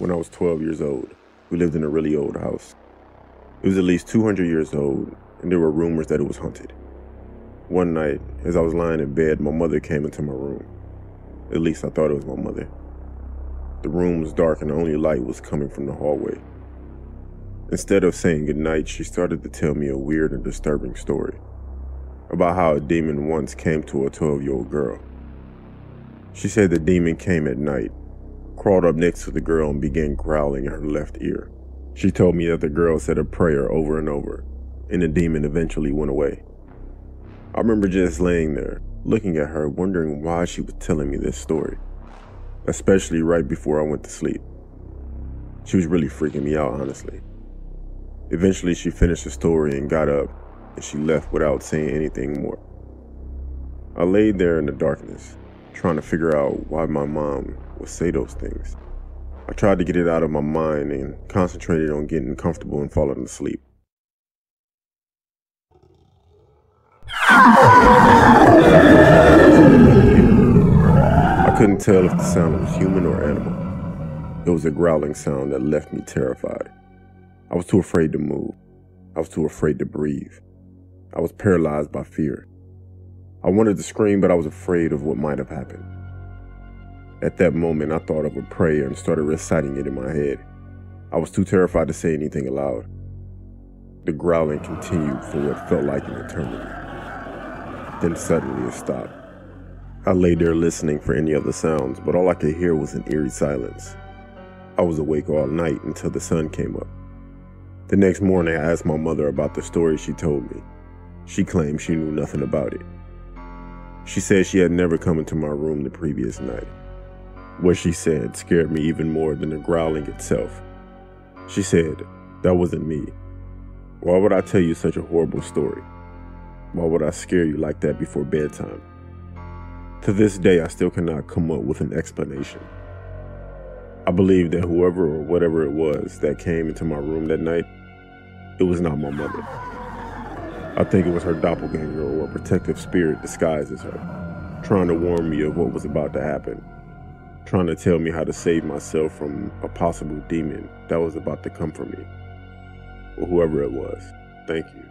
when I was 12 years old. We lived in a really old house. It was at least 200 years old, and there were rumors that it was haunted. One night, as I was lying in bed, my mother came into my room. At least I thought it was my mother. The room was dark and the only light was coming from the hallway. Instead of saying goodnight, she started to tell me a weird and disturbing story about how a demon once came to a 12-year-old girl. She said the demon came at night, crawled up next to the girl and began growling in her left ear. She told me that the girl said a prayer over and over, and the demon eventually went away. I remember just laying there, looking at her, wondering why she was telling me this story, especially right before I went to sleep. She was really freaking me out, honestly. Eventually, she finished the story and got up, and she left without saying anything more. I laid there in the darkness, trying to figure out why my mom would say those things. I tried to get it out of my mind and concentrated on getting comfortable and falling asleep. I couldn't tell if the sound was human or animal. It was a growling sound that left me terrified. I was too afraid to move. I was too afraid to breathe. I was paralyzed by fear. I wanted to scream, but I was afraid of what might have happened. At that moment, I thought of a prayer and started reciting it in my head. I was too terrified to say anything aloud. The growling continued for what felt like an eternity. Then suddenly it stopped. I lay there listening for any other sounds, but all I could hear was an eerie silence. I was awake all night until the sun came up. The next morning, I asked my mother about the story she told me. She claimed she knew nothing about it. She said she had never come into my room the previous night. What she said scared me even more than the growling itself. She said, "That wasn't me. Why would I tell you such a horrible story? Why would I scare you like that before bedtime?" To this day, I still cannot come up with an explanation. I believe that whoever or whatever it was that came into my room that night, it was not my mother. I think it was her doppelganger or a protective spirit disguised as her, trying to warn me of what was about to happen, trying to tell me how to save myself from a possible demon that was about to come for me. Or whoever it was, thank you.